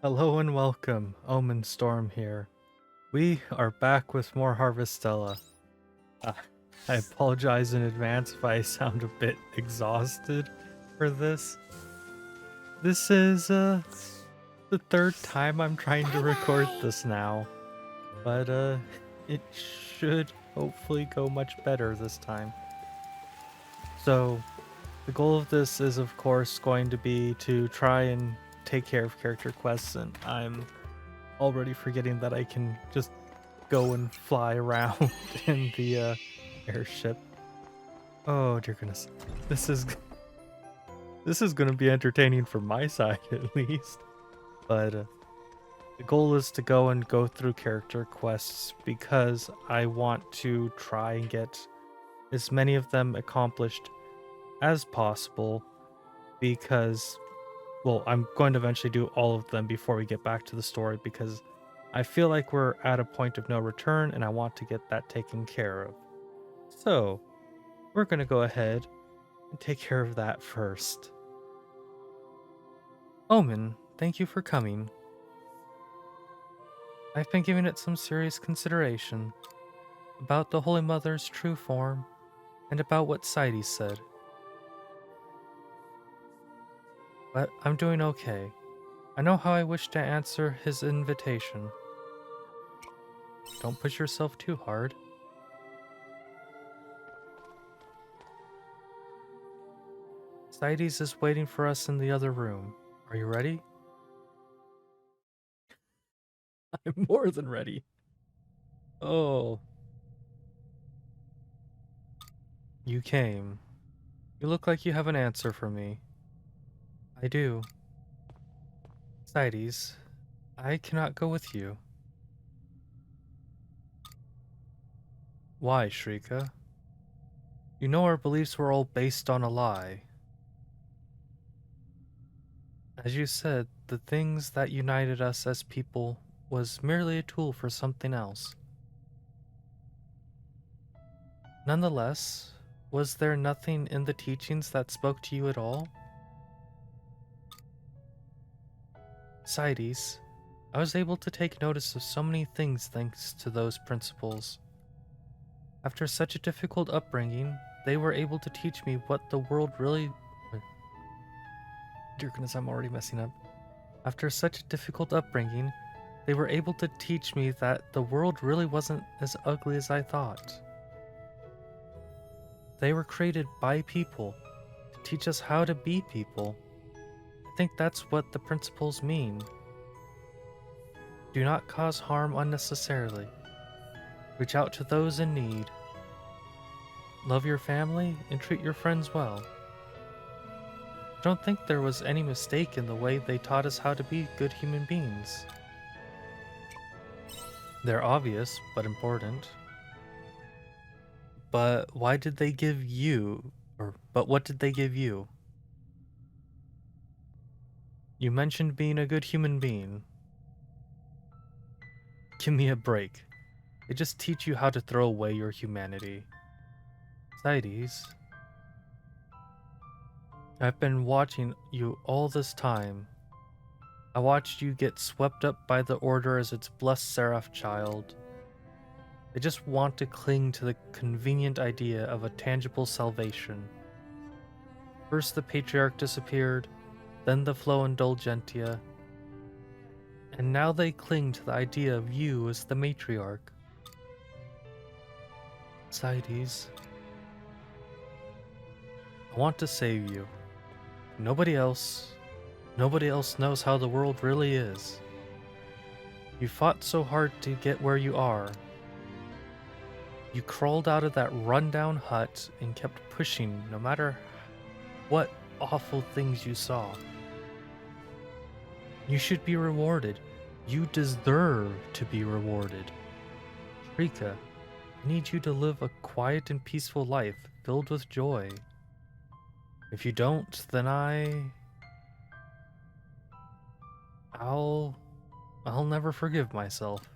Hello and welcome, Omen Storm here. We are back with more Harvestella. Uh, I apologize in advance if I sound a bit exhausted for this. This is the third time I'm trying to record this now, but it should hopefully go much better this time. So, the goal of this is of course going to be to try and take care of character quests, and I'm already forgetting that I can just go and fly around in the airship. Oh dear goodness, this is this is gonna be entertaining from my side at least. But the goal is to go through character quests because I want to try and get as many of them accomplished as possible. Because, well, I'm going to eventually do all of them before we get back to the story because I feel like we're at a point of no return and I want to get that taken care of. So, we're going to go ahead and take care of that first. Omen, thank you for coming. I've been giving it some serious consideration about the Holy Mother's true form and about what Sidey said. But I'm doing okay. I know how I wish to answer his invitation. Don't push yourself too hard. Sidey's is waiting for us in the other room. Are you ready? I'm more than ready. Oh. You came. You look like you have an answer for me. I do. Sidey's, I cannot go with you. Why, Shrika? You know our beliefs were all based on a lie. As you said, the things that united us as people was merely a tool for something else. Nonetheless, was there nothing in the teachings that spoke to you at all? Sidey's, I was able to take notice of so many things thanks to those principles. After such a difficult upbringing, they were able to teach me what the world really... Dear goodness, I'm already messing up. After such a difficult upbringing, they were able to teach me that the world really wasn't as ugly as I thought. They were created by people to teach us how to be people. I think that's what the principles mean. Do not cause harm unnecessarily. Reach out to those in need. Love your family and treat your friends well. I don't think there was any mistake in the way they taught us how to be good human beings. They're obvious, but important. But why did they give you, but what did they give you? You mentioned being a good human being. Give me a break. They just teach you how to throw away your humanity. Sidey's, I've been watching you all this time. I watched you get swept up by the Order as its blessed seraph child. They just want to cling to the convenient idea of a tangible salvation. First the Patriarch disappeared, then the Flow Indulgentia, and now they cling to the idea of you as the Matriarch. Sidey's, I want to save you. Nobody else knows how the world really is. You fought so hard to get where you are. You crawled out of that rundown hut and kept pushing no matter what awful things you saw. You should be rewarded. You deserve to be rewarded. Rika, I need you to live a quiet and peaceful life filled with joy. If you don't, then I'll never forgive myself.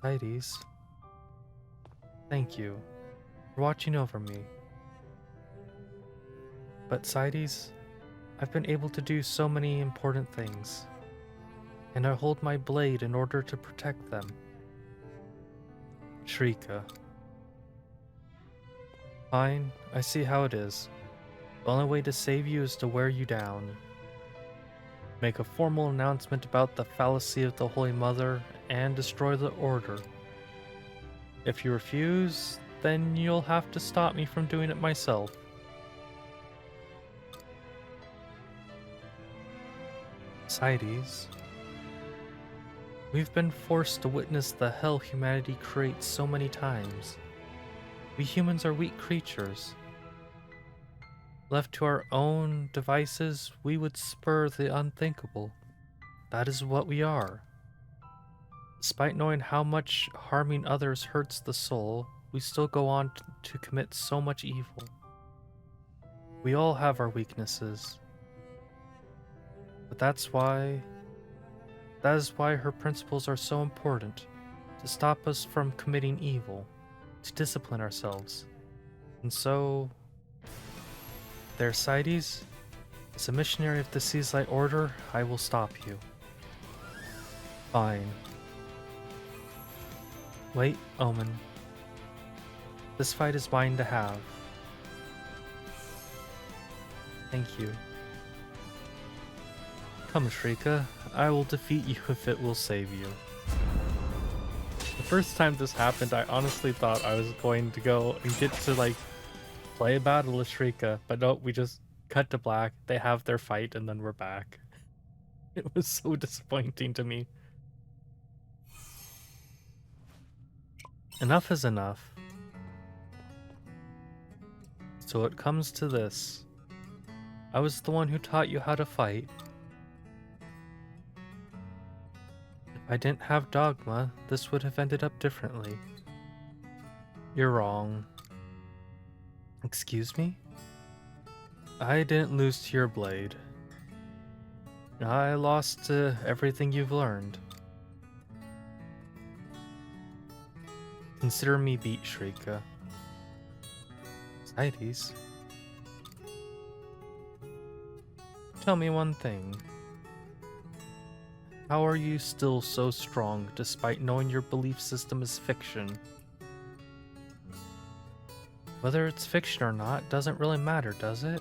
Sidey's, thank you for watching over me. But Sidey's, I've been able to do so many important things, and I hold my blade in order to protect them. Shrika. Fine, I see how it is. The only way to save you is to wear you down. Make a formal announcement about the fallacy of the Holy Mother and destroy the Order. If you refuse, then you'll have to stop me from doing it myself. Cites, we've been forced to witness the hell humanity creates so many times. We humans are weak creatures. Left to our own devices, we would spur the unthinkable. That is what we are. Despite knowing how much harming others hurts the soul, we still go on to commit so much evil. We all have our weaknesses. But that is why her principles are so important, to stop us from committing evil, to discipline ourselves. And so, there, Cites, as a missionary of the Seaslight Order, I will stop you. Fine. Wait, Omen. This fight is mine to have. Thank you. Come, Shrika. I will defeat you if it will save you. The first time this happened, I honestly thought I was going to go and get to, play a battle with Shrika, but no, we just cut to black, they have their fight, and then we're back. It was so disappointing to me. Enough is enough. So it comes to this. I was the one who taught you how to fight. If I didn't have Dogma, this would have ended up differently. You're wrong. Excuse me? I didn't lose to your blade. I lost to everything you've learned. Consider me beat, Shrika. Cites. Tell me one thing. How are you still so strong despite knowing your belief system is fiction? Whether it's fiction or not doesn't really matter, does it?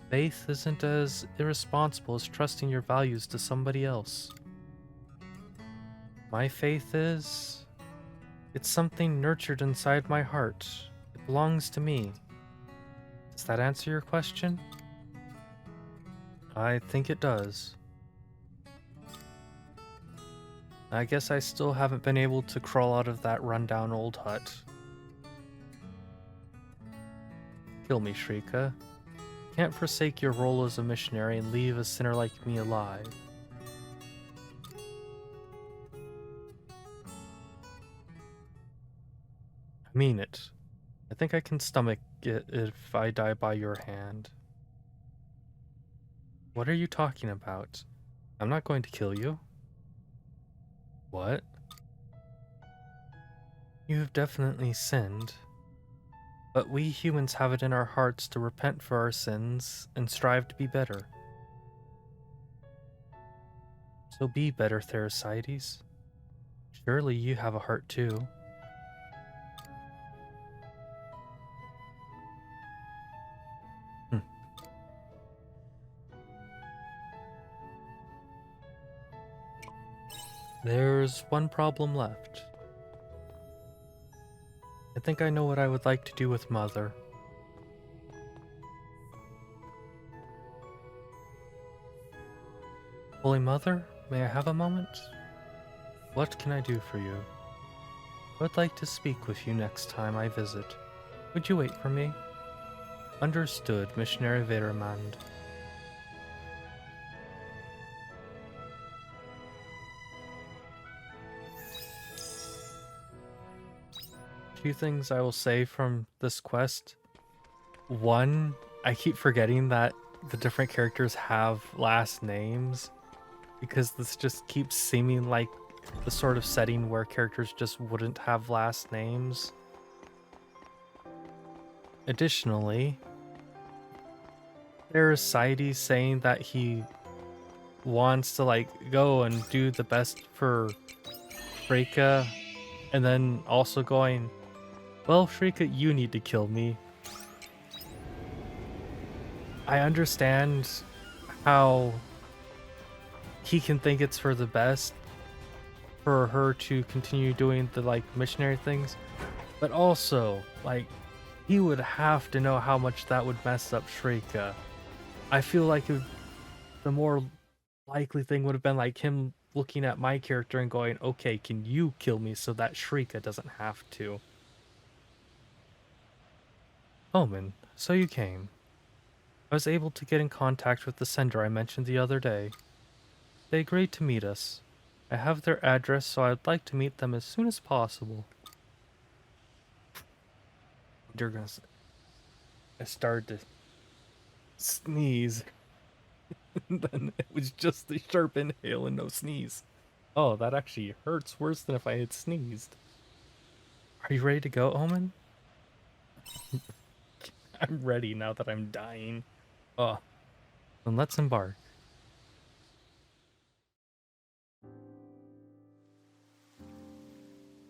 Faith isn't as irresponsible as trusting your values to somebody else. My faith is... it's something nurtured inside my heart. It belongs to me. Does that answer your question? I think it does. I guess I still haven't been able to crawl out of that rundown old hut. Kill me, Shrika. Can't forsake your role as a missionary and leave a sinner like me alive. I mean it. I think I can stomach it if I die by your hand. What are you talking about? I'm not going to kill you. What? You have definitely sinned. But we humans have it in our hearts to repent for our sins and strive to be better. So be better, Therasites. Surely you have a heart too. There's one problem left. I think I know what I would like to do with Mother. Holy Mother, may I have a moment? What can I do for you? I would like to speak with you next time I visit. Would you wait for me? Understood, Missionary Veramand. Few things I will say from this quest. One, I keep forgetting that the different characters have last names, because this just keeps seeming like the sort of setting where characters just wouldn't have last names. Additionally, there are societies saying that he wants to like go and do the best for Shrika, and then also going, well, Shrika, you need to kill me. I understand how he can think it's for the best for her to continue doing the like missionary things, but also like he would have to know how much that would mess up Shrika. I feel like the more likely thing would have been like him looking at my character and going, okay, can you kill me so that Shrika doesn't have to? Omen, so you came. I was able to get in contact with the sender I mentioned the other day. They agreed to meet us. I have their address, so I'd like to meet them as soon as possible. You're gonna. I started to sneeze, and then it was just the sharp inhale and no sneeze. Oh, that actually hurts worse than if I had sneezed. Are you ready to go, Omen? I'm ready now that I'm dying. Oh, then let's embark.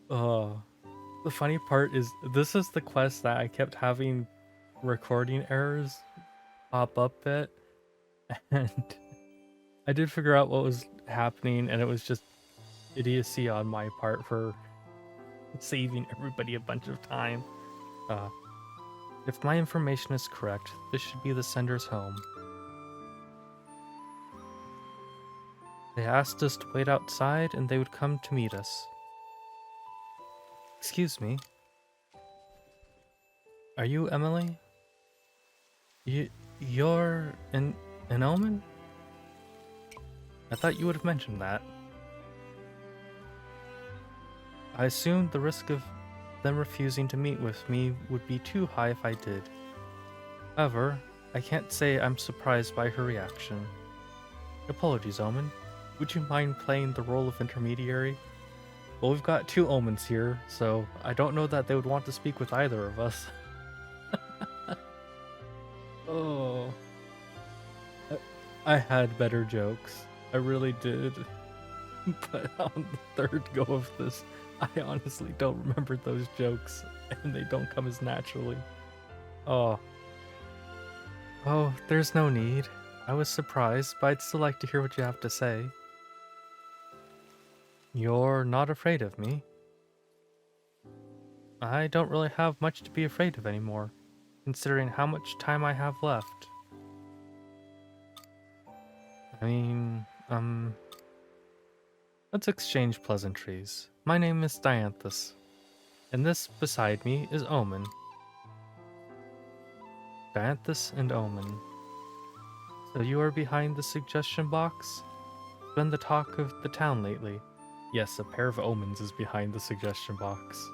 Oh, the funny part is this is the quest that I kept having recording errors pop up at, and I did figure out what was happening, and it was just idiocy on my part for saving everybody a bunch of time. If my information is correct, this should be the sender's home. They asked us to wait outside and they would come to meet us. Excuse me. Are you Emily? You're an omen? I thought you would have mentioned that. I assumed the risk of them refusing to meet with me would be too high if I did. However, I can't say I'm surprised by her reaction. Apologies, Omen. Would you mind playing the role of intermediary? Well, we've got two Omens here, so I don't know that they would want to speak with either of us. Oh. I had better jokes. I really did. But on the third go of this, I honestly don't remember those jokes, and they don't come as naturally. Oh. Oh, there's no need. I was surprised, but I'd still like to hear what you have to say. You're not afraid of me? I don't really have much to be afraid of anymore, considering how much time I have left. I mean, let's exchange pleasantries. My name is Dianthus, and this beside me is Omen. Dianthus and Omen. So you are behind the suggestion box? It's been the talk of the town lately. Yes, a pair of omens is behind the suggestion box.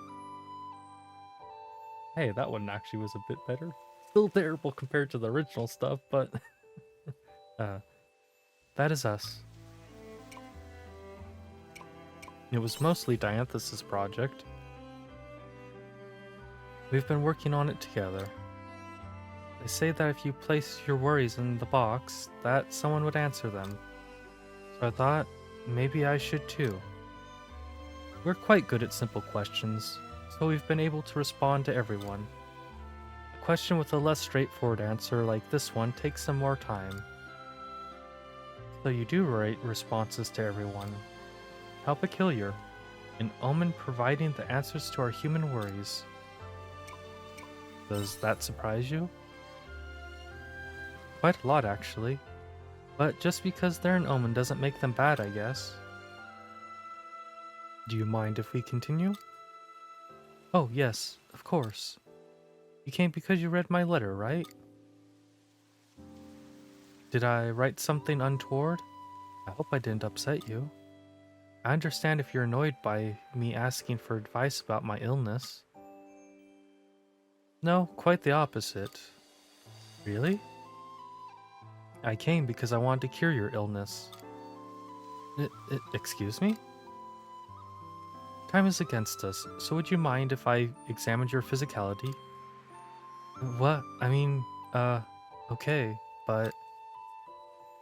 Hey, that one actually was a bit better. Still terrible compared to the original stuff, but that is us. It was mostly Dianthus's project. We've been working on it together. They say that if you place your worries in the box, that someone would answer them. So I thought, maybe I should too. We're quite good at simple questions, so we've been able to respond to everyone. A question with a less straightforward answer like this one takes some more time. So you do write responses to everyone. How peculiar. An omen providing the answers to our human worries. Does that surprise you? Quite a lot, actually. But just because they're an omen doesn't make them bad, I guess. Do you mind if we continue? Oh, yes, of course. You came because you read my letter, right? Did I write something untoward? I hope I didn't upset you. I understand if you're annoyed by me asking for advice about my illness. No, quite the opposite. Really? I came because I wanted to cure your illness. Excuse me? Time is against us, so would you mind if I examined your physicality? What? I mean, okay, but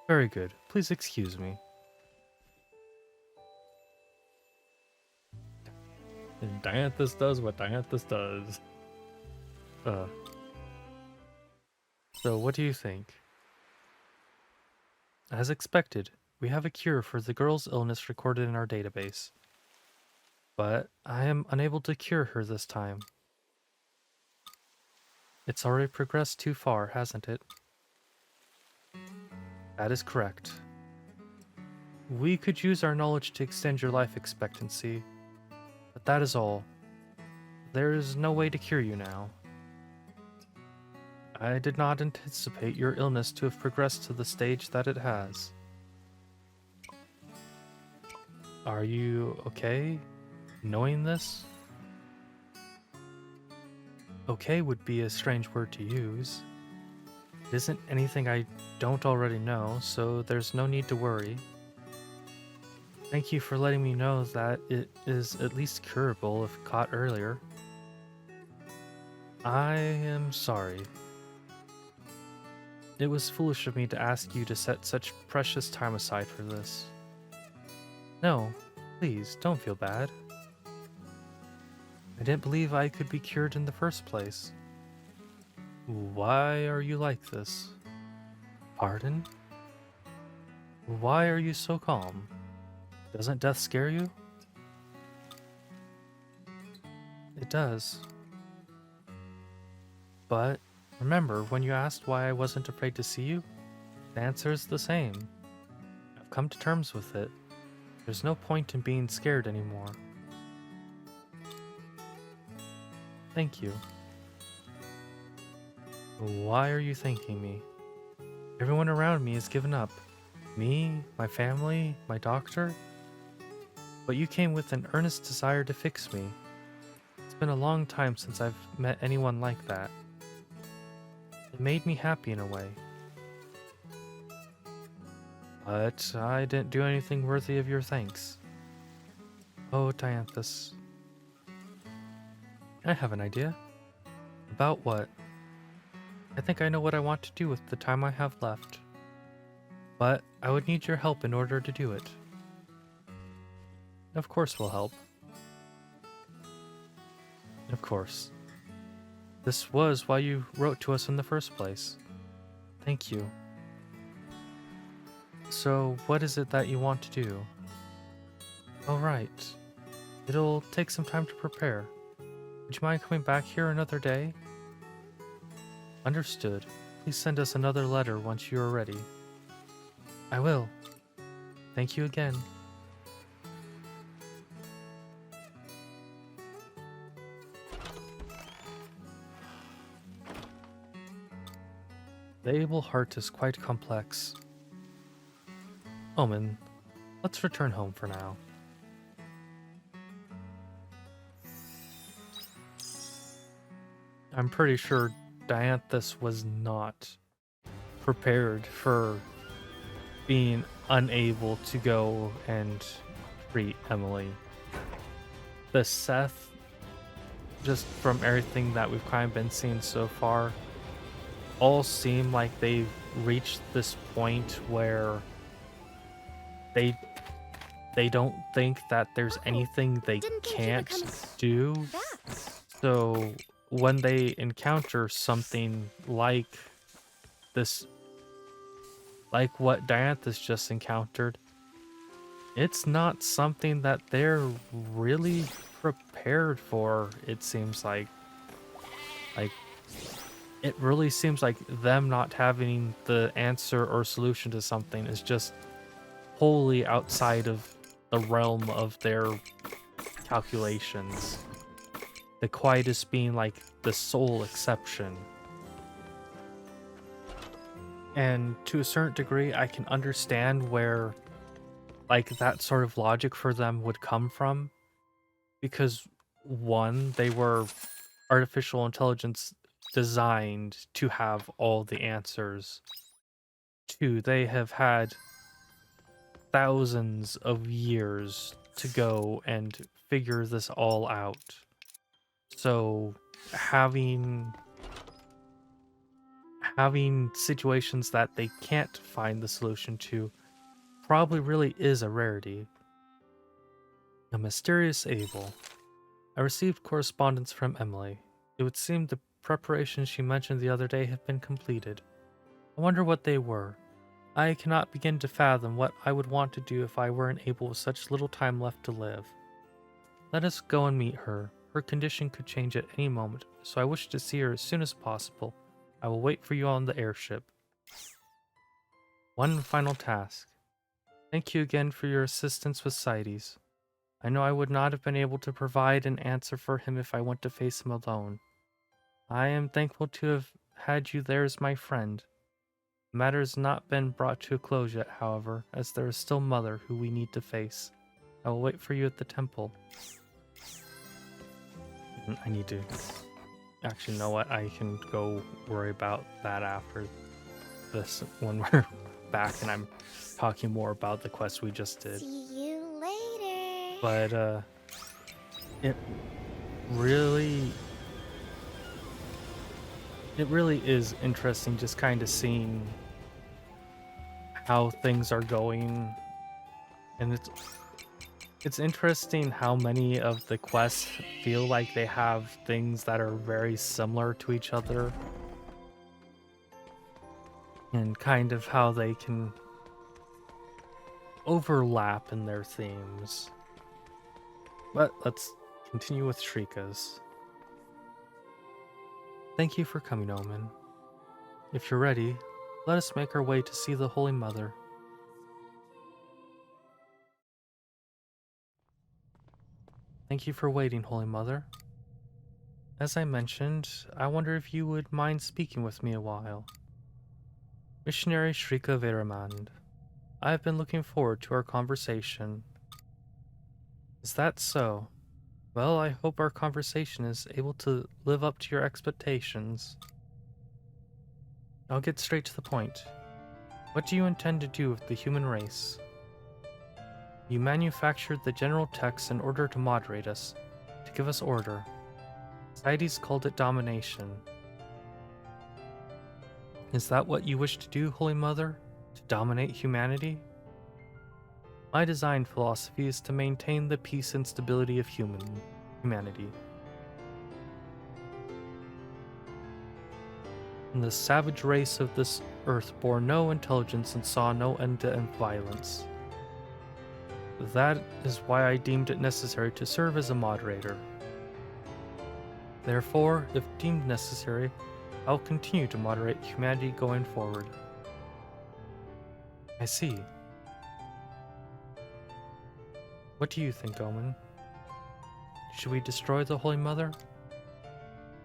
very good. Please excuse me. And Dianthus does what Dianthus does. Uh, so what do you think? As expected, we have a cure for the girl's illness recorded in our database. But I am unable to cure her this time. It's already progressed too far, hasn't it? That is correct. We could use our knowledge to extend your life expectancy, but that is all. There is no way to cure you now. I did not anticipate your illness to have progressed to the stage that it has. Are you okay knowing this? Okay would be a strange word to use. It isn't anything I don't already know, so there's no need to worry. Thank you for letting me know that it is at least curable if caught earlier. I am sorry. It was foolish of me to ask you to set such precious time aside for this. No, please, don't feel bad. I didn't believe I could be cured in the first place. Why are you like this? Pardon? Why are you so calm? Doesn't death scare you? It does. But remember, when you asked why I wasn't afraid to see you, the answer is the same. I've come to terms with it. There's no point in being scared anymore. Thank you. Why are you thanking me? Everyone around me has given up. Me, my family, my doctor. But you came with an earnest desire to fix me. It's been a long time since I've met anyone like that. It made me happy in a way. But I didn't do anything worthy of your thanks. Oh, Dianthus. I have an idea. About what? I think I know what I want to do with the time I have left. But I would need your help in order to do it. Of course we'll help. Of course. This was why you wrote to us in the first place. Thank you. So, what is it that you want to do? Oh, right. It'll take some time to prepare. Would you mind coming back here another day? Understood. Please send us another letter once you are ready. I will. Thank you again. The able heart is quite complex. Omen, let's return home for now. I'm pretty sure Dianthus was not prepared for being unable to go and treat Emily. The Seth, just from everything that we've kind of been seeing so far, all seem like they've reached this point where they don't think that there's anything they can't do. So when they encounter something like this, like what Dianthus just encountered, it's not something that they're really prepared for, it seems like. It really seems like them not having the answer or solution to something is just wholly outside of the realm of their calculations. The quietest being like the sole exception. And to a certain degree, I can understand where like that sort of logic for them would come from. Because one, they were artificial intelligence designed to have all the answers. Two, they have had thousands of years to go and figure this all out. So having having situations that they can't find the solution to probably really is a rarity. A mysterious Abel. I received correspondence from Emily. It would seem the preparations she mentioned the other day have been completed. I wonder what they were. I cannot begin to fathom what I would want to do if I weren't able with such little time left to live. Let us go and meet her. Her condition could change at any moment, so I wish to see her as soon as possible. I will wait for you on the airship. One final task. Thank you again for your assistance with CITES. I know I would not have been able to provide an answer for him if I went to face him alone. I am thankful to have had you there as my friend. The matter has not been brought to a close yet, however, as there is still Mother who we need to face. I will wait for you at the temple. I need to... Actually, you know what? I can go worry about that after this when we're back and I'm talking more about the quest we just did. See you later. But, it really is interesting just kind of seeing how things are going. And it's interesting how many of the quests feel like they have things that are very similar to each other. And kind of how they can overlap in their themes. But let's continue with Shrika's. Thank you for coming, Omen. If you're ready, let us make our way to see the Holy Mother. Thank you for waiting, Holy Mother. As I mentioned, I wonder if you would mind speaking with me a while. Missionary Shrika Veramand, I have been looking forward to our conversation. Is that so? Well, I hope our conversation is able to live up to your expectations. I'll get straight to the point. What do you intend to do with the human race? You manufactured the general text in order to moderate us, to give us order. CITES called it domination. Is that what you wish to do, Holy Mother? To dominate humanity? My design philosophy is to maintain the peace and stability of humanity. And the savage race of this earth bore no intelligence and saw no end to violence. That is why I deemed it necessary to serve as a moderator. Therefore, if deemed necessary, I'll continue to moderate humanity going forward. I see. What do you think, Omen? Should we destroy the Holy Mother?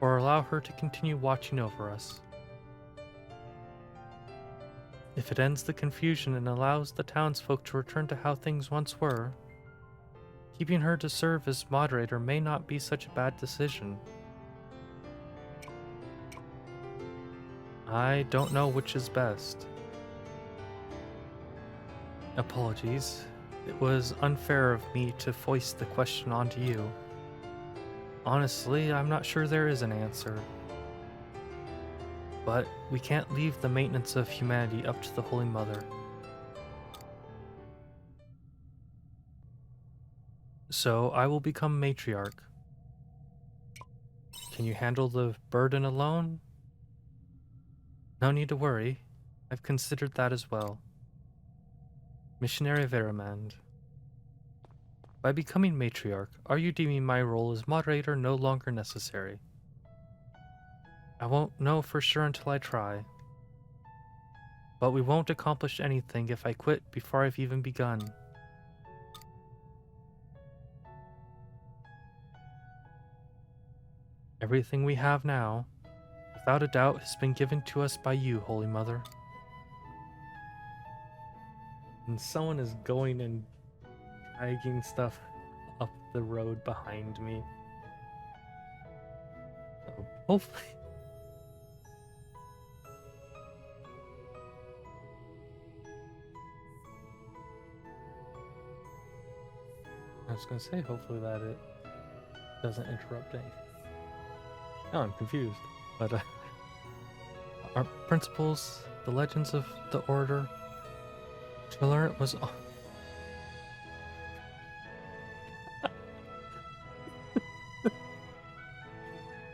Or allow her to continue watching over us? If it ends the confusion and allows the townsfolk to return to how things once were, keeping her to serve as moderator may not be such a bad decision. I don't know which is best. Apologies. It was unfair of me to foist the question onto you. Honestly, I'm not sure there is an answer. But we can't leave the maintenance of humanity up to the Holy Mother. So I will become matriarch. Can you handle the burden alone? No need to worry. I've considered that as well. Missionary Veramand. By becoming matriarch, are you deeming my role as moderator no longer necessary? I won't know for sure until I try. But we won't accomplish anything if I quit before I've even begun. Everything we have now, without a doubt, has been given to us by you, Holy Mother. And someone is going and dragging stuff up the road behind me. So hopefully... I was gonna say, hopefully that it doesn't interrupt anything. No, I'm confused. But Our principles, the legends of the order. To learn it was.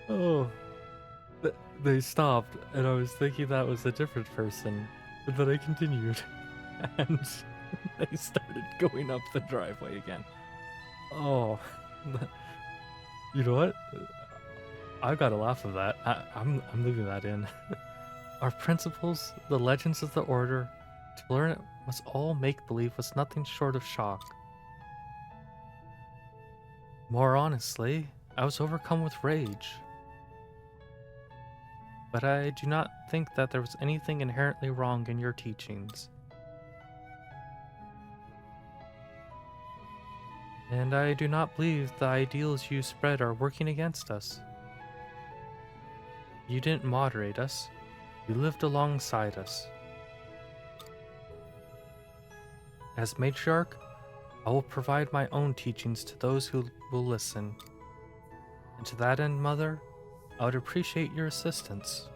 Oh, they stopped, and I was thinking that was a different person, but then I continued, and they started going up the driveway again. Oh, you know what? I gotta laugh at that. I'm leaving that in. Our principles, the legends of the order, to learn it was all make-believe was nothing short of shock. More honestly, I was overcome with rage. But I do not think that there was anything inherently wrong in your teachings. And I do not believe the ideals you spread are working against us. You didn't moderate us, you lived alongside us. As matriarch, I will provide my own teachings to those who will listen. And to that end, Mother, I would appreciate your assistance.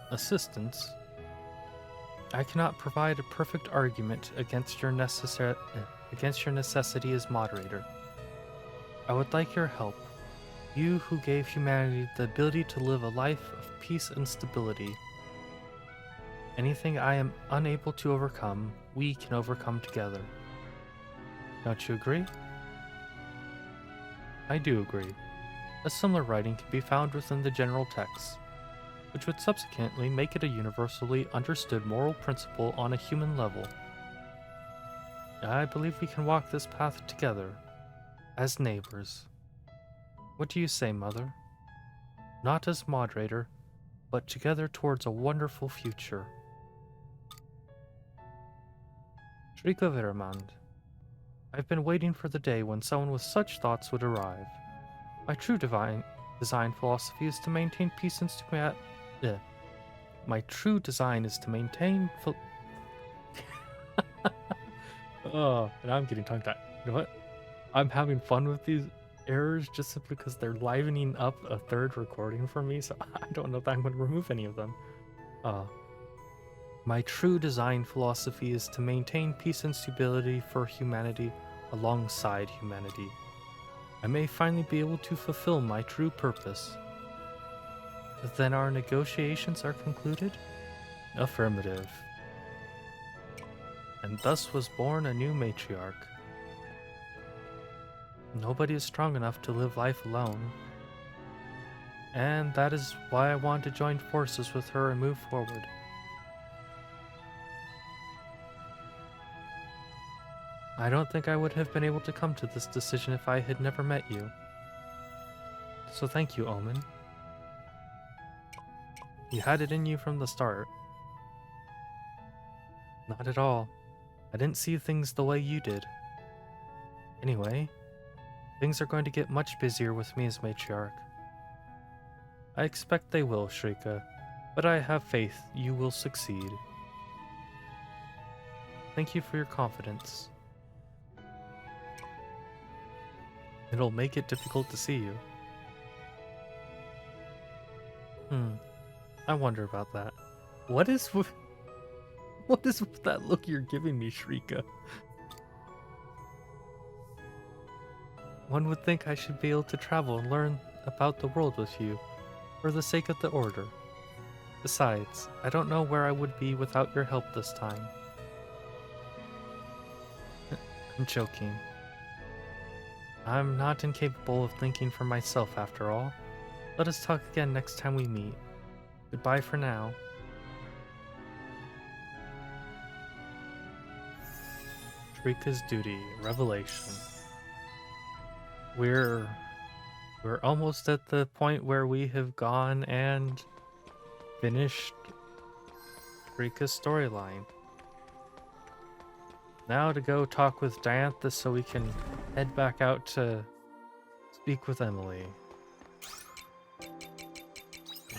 Assistance? I cannot provide a perfect argument against your necessity as moderator. I would like your help. You who gave humanity the ability to live a life of peace and stability. Anything I am unable to overcome, we can overcome together. Don't you agree? I do agree. A similar writing can be found within the general text, which would subsequently make it a universally understood moral principle on a human level. I believe we can walk this path together, as neighbors. What do you say, Mother? Not as moderator, but together towards a wonderful future. Shrika Viramand, I've been waiting for the day when someone with such thoughts would arrive. My true design philosophy is to maintain peace and My true design is to maintain Oh, and I'm getting tongue-tied. You know what? I'm having fun with these errors just simply because they're livening up a third recording for me, so I don't know if I'm going to remove any of them. My true design philosophy is to maintain peace and stability for humanity alongside humanity. I may finally be able to fulfill my true purpose. Then our negotiations are concluded? Affirmative. And thus was born a new matriarch. Nobody is strong enough to live life alone. And that is why I want to join forces with her and move forward. I don't think I would have been able to come to this decision if I had never met you. So thank you, Omen. You had it in you from the start. Not at all. I didn't see things the way you did. Anyway, things are going to get much busier with me as matriarch. I expect they will, Shrika, but I have faith you will succeed. Thank you for your confidence. It'll make it difficult to see you. I wonder about that. What is with that look you're giving me, Shrika? One would think I should be able to travel and learn about the world with you, for the sake of the Order. Besides, I don't know where I would be without your help this time. I'm joking. I'm not incapable of thinking for myself after all. Let us talk again next time we meet. Goodbye for now. Shrika's Duty, Revelation. We're almost at the point where we have gone and finished Shrika's storyline. Now to go talk with Diantha so we can head back out to speak with Emily.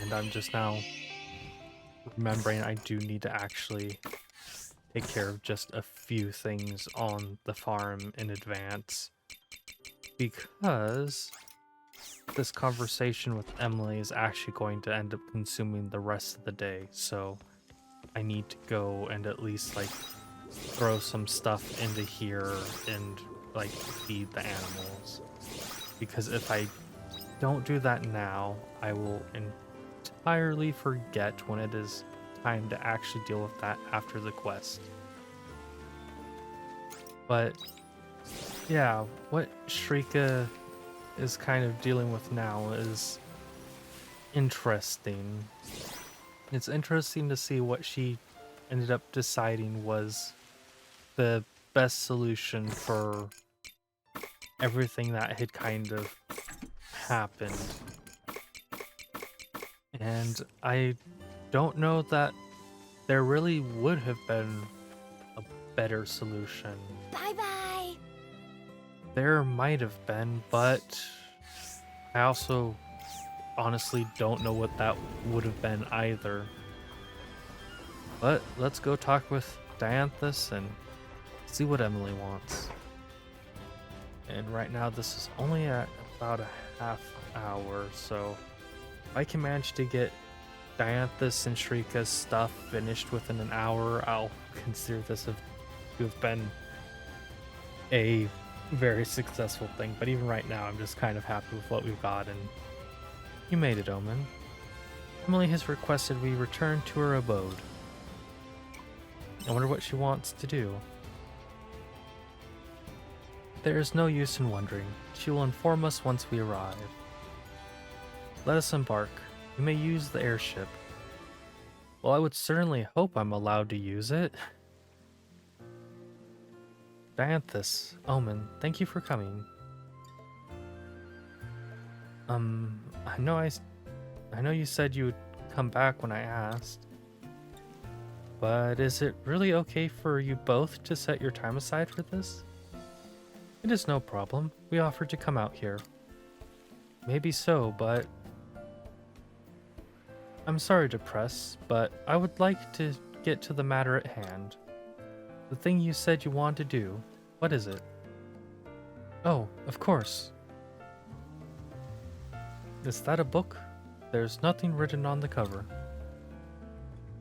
And I'm just now remembering I do need to actually take care of just a few things on the farm in advance. Because this conversation with Emily is actually going to end up consuming the rest of the day, so I need to go and at least like throw some stuff into here and like feed the animals. Because if I don't do that now, I will entirely forget when it is time to actually deal with that after the quest. But yeah, what Shrika is kind of dealing with now is interesting. It's interesting to see what she ended up deciding was the best solution for everything that had kind of happened. And I don't know that there really would have been a better solution. Bye bye. There might have been, but I also honestly don't know what that would have been either. But let's go talk with Dianthus and see what Emily wants. And right now this is only at about a half hour, so if I can manage to get Dianthus and Shrika's stuff finished within an hour, I'll consider this to have been a very successful thing. But even right now, I'm just kind of happy with what we've got, and you made it, Omen. Emily has requested we return to her abode. I wonder what she wants to do. There is no use in wondering. She will inform us once we arrive. Let us embark. We may use the airship. Well, I would certainly hope I'm allowed to use it. Dianthus, Omen, thank you for coming. I know you said you would come back when I asked. But is it really okay for you both to set your time aside for this? It is no problem. We offered to come out here. Maybe so, but I'm sorry to press, but I would like to get to the matter at hand. The thing you said you want to do, what is it? Oh, of course. Is that a book? There's nothing written on the cover.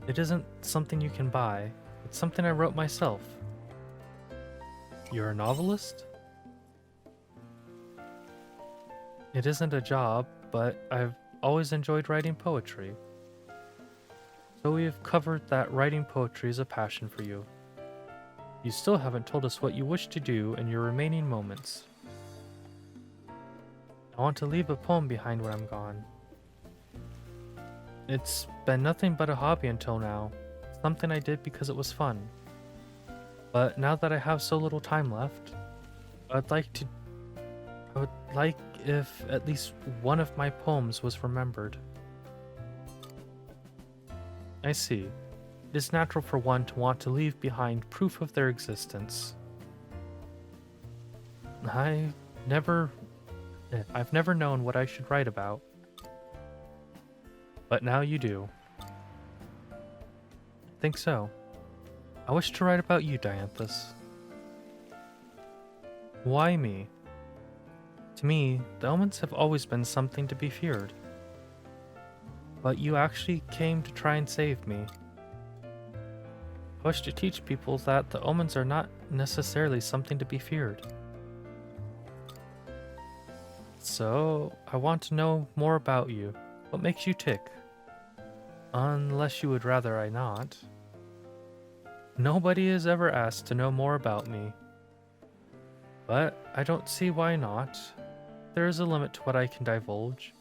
It isn't something you can buy. It's something I wrote myself. You're a novelist? It isn't a job, but I've always enjoyed writing poetry. So we've covered that writing poetry is a passion for you. You still haven't told us what you wish to do in your remaining moments. I want to leave a poem behind when I'm gone. It's been nothing but a hobby until now, something I did because it was fun. But now that I have so little time left, I would like if at least one of my poems was remembered. I see. It is natural for one to want to leave behind proof of their existence. I've never known what I should write about. But now you do. I think so. I wish to write about you, Dianthus. Why me? To me, the omens have always been something to be feared. But you actually came to try and save me. I wish to teach people that the omens are not necessarily something to be feared. So, I want to know more about you. What makes you tick? Unless you would rather I not. Nobody has ever asked to know more about me. But I don't see why not. There is a limit to what I can divulge,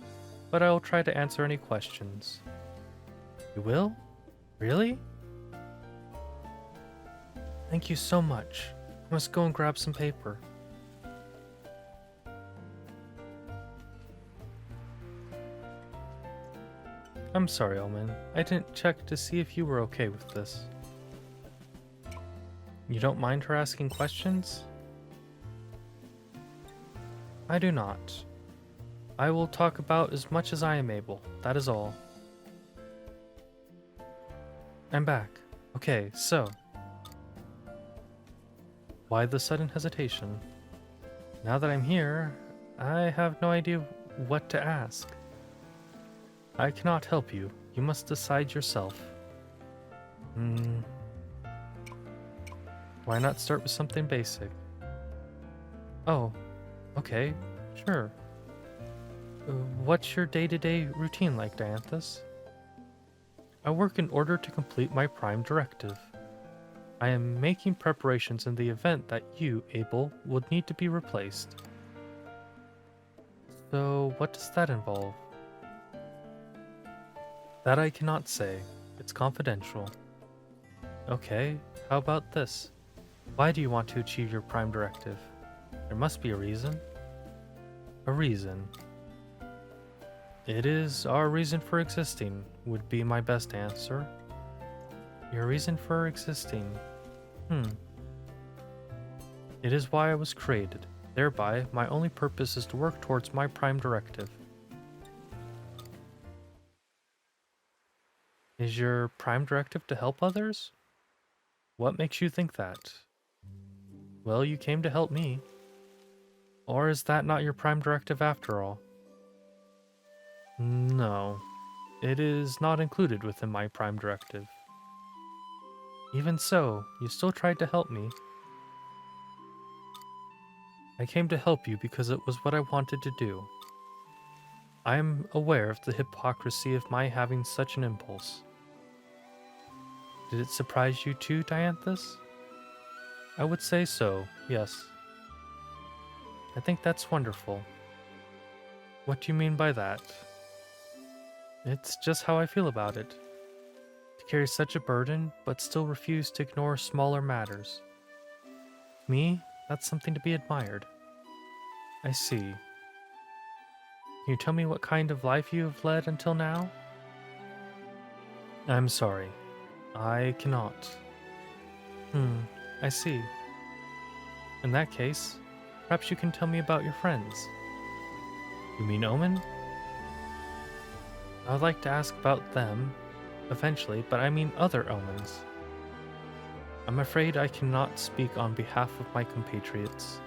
but I will try to answer any questions. You will? Really? Thank you so much. I must go and grab some paper. I'm sorry, Omen. I didn't check to see if you were okay with this. You don't mind her asking questions? I do not. I will talk about as much as I am able, that is all. I'm back. Okay, so. Why the sudden hesitation? Now that I'm here, I have no idea what to ask. I cannot help you. You must decide yourself. Why not start with something basic? Oh, okay, sure. What's your day-to-day routine like, Dianthus? I work in order to complete my prime directive. I am making preparations in the event that you, Abel, would need to be replaced. So, what does that involve? That I cannot say. It's confidential. Okay, how about this? Why do you want to achieve your prime directive? There must be a reason. A reason. It is our reason for existing, would be my best answer. Your reason for existing? It is why I was created. Thereby, my only purpose is to work towards my prime directive. Is your prime directive to help others? What makes you think that? Well, you came to help me. Or is that not your prime directive after all? No, it is not included within my prime directive. Even so, you still tried to help me. I came to help you because it was what I wanted to do. I am aware of the hypocrisy of my having such an impulse. Did it surprise you too, Dianthus? I would say so, yes. I think that's wonderful. What do you mean by that? It's just how I feel about it. To carry such a burden, but still refuse to ignore smaller matters. Me, that's something to be admired. I see. Can you tell me what kind of life you have led until now? I'm sorry. I cannot. I see. In that case, perhaps you can tell me about your friends. You mean Omen? I would like to ask about them, eventually, but I mean other Omens. I'm afraid I cannot speak on behalf of my compatriots.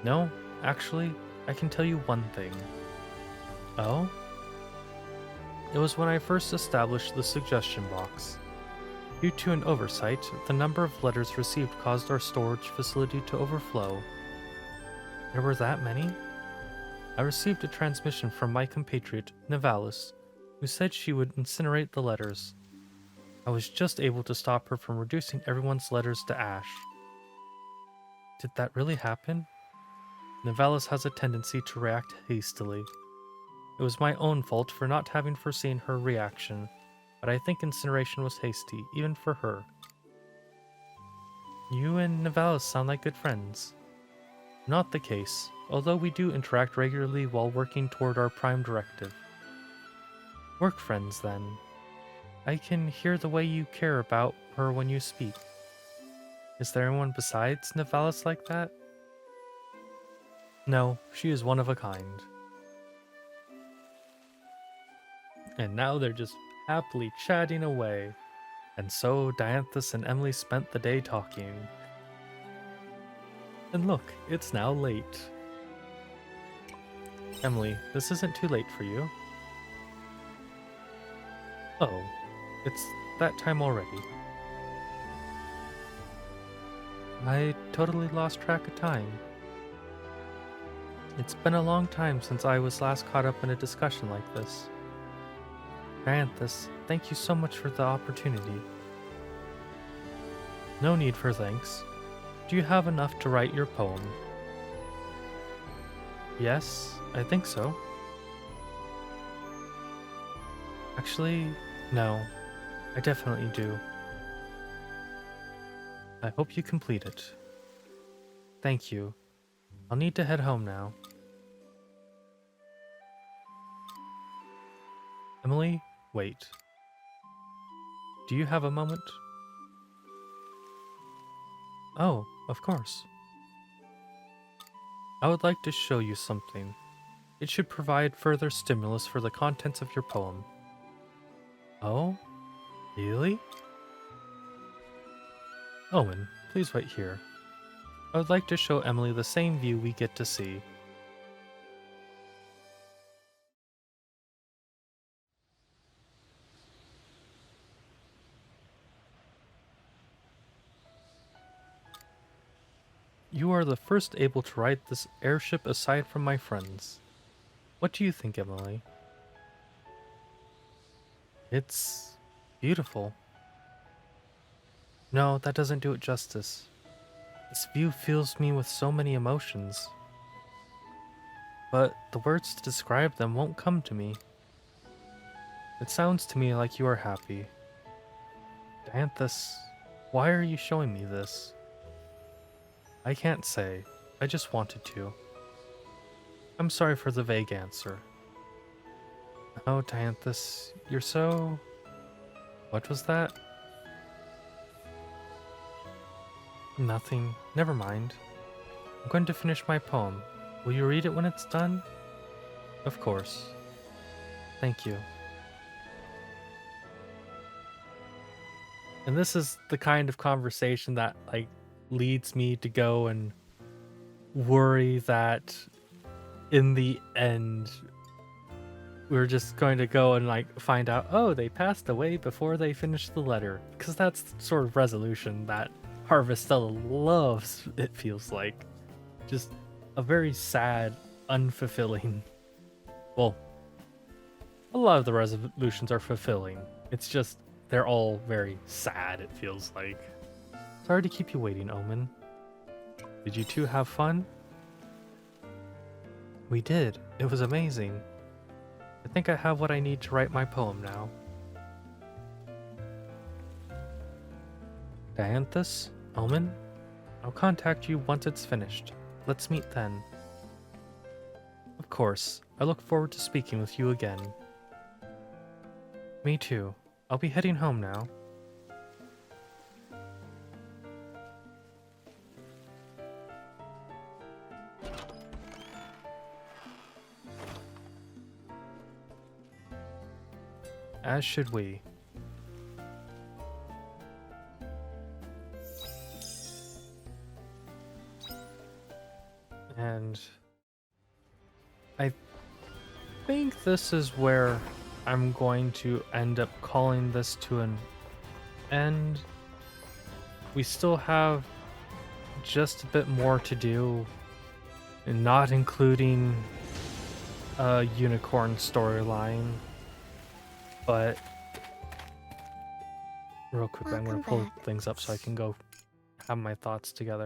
No, actually, I can tell you one thing. Oh? It was when I first established the suggestion box. Due to an oversight, the number of letters received caused our storage facility to overflow. There were that many? I received a transmission from my compatriot, Nivalis, who said she would incinerate the letters. I was just able to stop her from reducing everyone's letters to ash. Did that really happen? Nivalis has a tendency to react hastily. It was my own fault for not having foreseen her reaction, but I think incineration was hasty, even for her. You and Nivalis sound like good friends. Not the case, although we do interact regularly while working toward our prime directive. Work friends, then. I can hear the way you care about her when you speak. Is there anyone besides Nivalis like that? No, she is one of a kind. And now they're just happily chatting away. And so Dianthus and Emily spent the day talking. And look, it's now late. Emily, this isn't too late for you. Oh, it's that time already. I totally lost track of time. It's been a long time since I was last caught up in a discussion like this. Dianthus, thank you so much for the opportunity. No need for thanks. Do you have enough to write your poem? Yes, I think so. Actually, no. I definitely do. I hope you complete it. Thank you. I'll need to head home now. Emily, wait. Do you have a moment? Oh, of course. I would like to show you something. It should provide further stimulus for the contents of your poem. Oh? Really? Owen, please wait here. I would like to show Emily the same view we get to see. you are the first able to ride this airship aside from my friends. What do you think, Emily? It's beautiful. No, that doesn't do it justice. This view fills me with so many emotions, but the words to describe them won't come to me. It sounds to me like you are happy. Dianthus, why are you showing me this? I can't say. I just wanted to. I'm sorry for the vague answer. Oh, Dianthus, you're so... What was that? Nothing. Never mind. I'm going to finish my poem. Will you read it when it's done? Of course. Thank you. And this is the kind of conversation that, like, leads me to go and worry that in the end we're just going to go and like find out, oh, they passed away before they finished the letter, because that's the sort of resolution that Harvestella loves. It feels like just a very sad, unfulfilling, well, a lot of the resolutions are fulfilling, it's just they're all very sad, it feels like. Sorry to keep you waiting, Omen. Did you two have fun? We did. It was amazing. I think I have what I need to write my poem now. Dianthus, Omen, I'll contact you once it's finished. Let's meet then. Of course, I look forward to speaking with you again. Me too. I'll be heading home now. As should we. And I think this is where I'm going to end up calling this to an end. We still have just a bit more to do, and not including a unicorn storyline. But real quick, I'm going to pull things up so I can go have my thoughts together.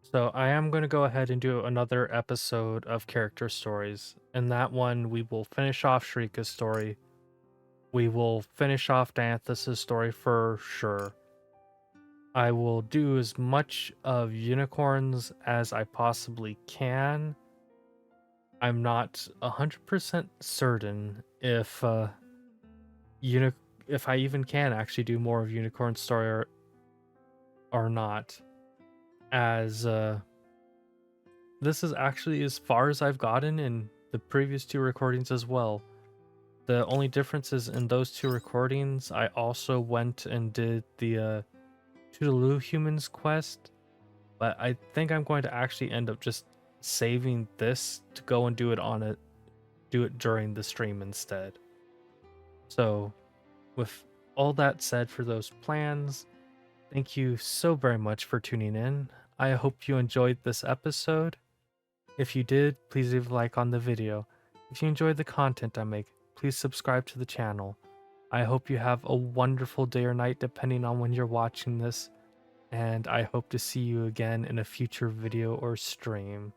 So I am going to go ahead and do another episode of character stories. In that one, we will finish off Shrika's story. We will finish off Dianthus' story for sure. I will do as much of unicorns as I possibly can. I'm not 100% certain if if I even can actually do more of Unicorn Story or not, as this is actually as far as I've gotten in the previous two recordings as well. The only difference is in those two recordings, I also went and did the Toodaloo Humans quest, but I think I'm going to actually end up just saving this to go and do it during the stream instead. So with all that said, for those plans, thank you so very much for tuning in. I hope you enjoyed this episode. If you did, please leave a like on the video. If you enjoyed the content I make, please subscribe to the channel. I hope you have a wonderful day or night depending on when you're watching this, and I hope to see you again in a future video or stream.